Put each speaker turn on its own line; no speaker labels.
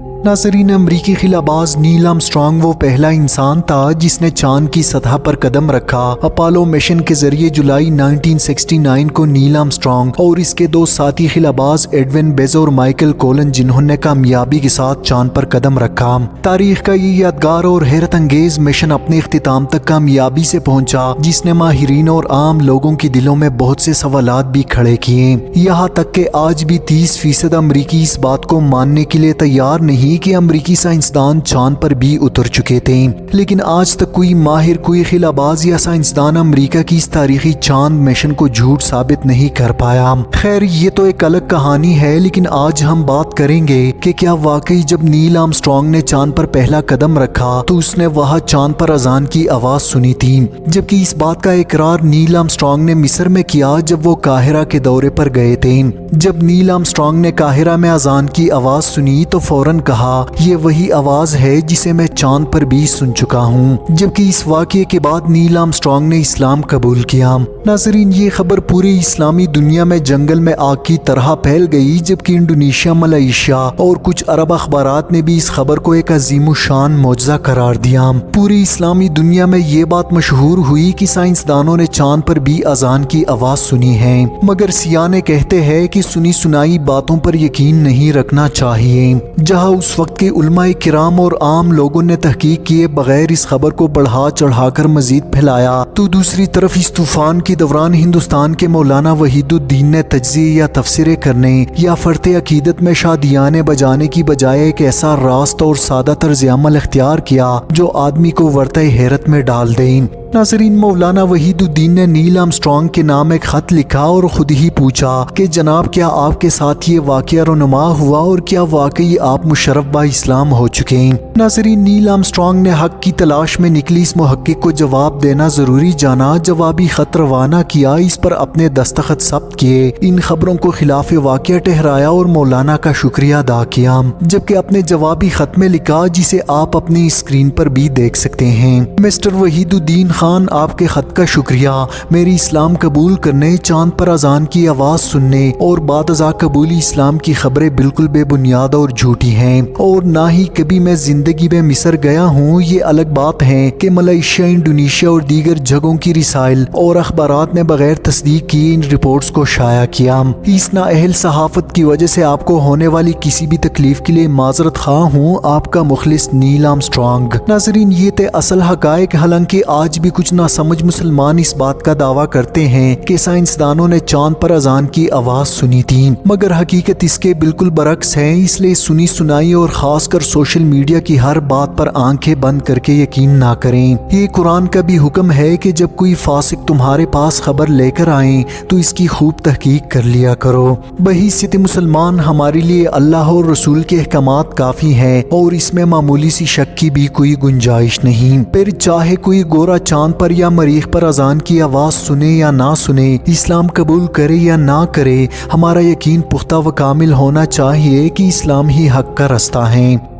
नाज़रीन, अमरीकी खिलाबाज Neil Armstrong वो पहला इंसान था जिसने चांद की सतह पर कदम रखा। अपोलो मिशन के जरिए जुलाई 1969 को नील आर्मस्ट्रांग और इसके दो साथी खिलाबाज एडविन बेजो और माइकल कोलन जिन्होंने कामयाबी के साथ चांद पर कदम रखा। तारीख का ये यादगार और हैरत अंगेज मिशन अपने इख्तिताम तक कामयाबी से पहुंचा, जिसने माहिरीन और आम लोगों के दिलों में बहुत से सवालात भी खड़े किए। यहाँ तक कि आज भी 30% अमरीकी इस बात को मानने के लिए तैयार नहीं कि अमरीकी साइंसदान चांद पर भी उतर चुके थे, लेकिन आज तक कोई माहिर, कोई खिलाबाज या साइंसदान अमरीका की इस तारीखी चांद मिशन को झूठ साबित नहीं कर पाया। खैर, ये तो एक अलग कहानी है, लेकिन आज हम बात करेंगे कि क्या वाकई जब नील आर्मस्ट्रांग ने चांद पर पहला कदम रखा तो उसने वहां चांद पर अजान की आवाज सुनी थी, जबकि इस बात का इकरार नील आर्मस्ट्रांग ने मिस्र में किया जब वो काहिरा के दौरे पर गए थे। जब नील आर्मस्ट्रांग ने काहिरा में अजान की आवाज सुनी तो फौरन कहा, ये वही आवाज है जिसे मैं चांद पर भी सुन चुका हूँ। जबकि इस वाक़ये के बाद नील आर्मस्ट्रांग ने इस्लाम कबूल किया। नाज़रीन, ये खबर पूरी इस्लामी दुनिया में जंगल में आग की तरह फैल गई, जबकि इंडोनेशिया, मलेशिया और कुछ अरब अखबारात ने भी इस खबर को एक अजीमुशान मौजज़ा करार दिया। पूरी इस्लामी दुनिया में ये बात मशहूर हुई कि साइंसदानों ने चांद पर भी अजान की आवाज सुनी है, मगर सियाने कहते हैं कि सुनी सुनाई बातों पर यकीन नहीं रखना चाहिए। जहाँ उस वक्त के उलमाए किराम और आम लोगों ने तहकीक किए बगैर इस खबर को बढ़ा चढ़ाकर मजीद फैलाया, तो दूसरी तरफ इस तूफान के दौरान हिंदुस्तान के मौलाना वहीदुद्दीन ने तज्ज़िये या तफसीरें करने या फर्ते अकीदत में शादियाने बजाने की बजाय एक ऐसा रास्त और सादा तर्ज अमल इख्तियार किया जो आदमी को वर्ते हैरत में डाल दे। नाज़रीन, मौलाना वहीदुद्दीन ने नील आर्मस्ट्रांग के नाम एक खत लिखा और खुद ही पूछा कि जनाब, क्या आपके साथ ये वाक़या रुनुमा हुआ और क्या वाकई आप मुशर्रफ बा इस्लाम हो चुके हैं? नाज़रीन, नील आर्मस्ट्रांग ने हक की तलाश में निकली इस मुहक्किक को जवाब देना जरूरी जाना, जवाबी खत रवाना किया, इस पर अपने दस्तखत सब्त किए, इन खबरों को खिलाफ वाक़या ठहराया और मौलाना का शुक्रिया अदा किया। जबकि अपने जवाबी खत में लिखा, जिसे आप अपनी स्क्रीन पर भी देख सकते हैं, मिस्टर वहीदुद्दीन खान, आपके खत का शुक्रिया। मेरी इस्लाम कबूल करने, चांद पर अजान की आवाज़ सुनने और बाद अज़ा कबूली इस्लाम की खबरें बिल्कुल बेबुनियाद और झूठी हैं, और ना ही कभी मैं ज़िंदगी में मिस्र गया हूँ। ये अलग बात है कि मलेशिया, इंडोनेशिया और दीगर जगहों की रिसाइल और अखबारात ने बगैर तस्दीक किए इन रिपोर्ट्स को शाया किया। इस नाअहल सहाफ़त की वजह से आपको होने वाली किसी भी तकलीफ के लिए माजरत खा हूँ। आपका मुखलिस नील आर्मस्ट्रांग। नाज़रीन, ये थे असल हक़ाइक़। हालांकि आज भी कुछ नासमझ मुसलमान इस बात का दावा करते हैं कि साइंसदानों ने चांद पर अजान की आवाज सुनी थी, मगर हकीकत इसके बिल्कुल बरक्स है। इसलिए सुनी सुनाई और खासकर सोशल मीडिया की हर बात पर आंखें बंद करके यकीन ना करें। ये कुरान का भी हुक्म है कि जब कोई फासिक तुम्हारे पास खबर लेकर आए तो इसकी खूब तहकीक कर लिया करो। बहैसियत मुसलमान हमारे लिए अल्लाह और रसूल के अहकामात काफी हैं और इसमें मामूली सी शक की भी कोई गुंजाइश नहीं। फिर चाहे कोई गोरा चांद पर या मरीख पर अजान की आवाज सुने या ना सुने, इस्लाम कबूल करे या ना करे, हमारा यकीन पुख्ता व कामिल होना चाहिए कि इस्लाम ही हक का रास्ता है।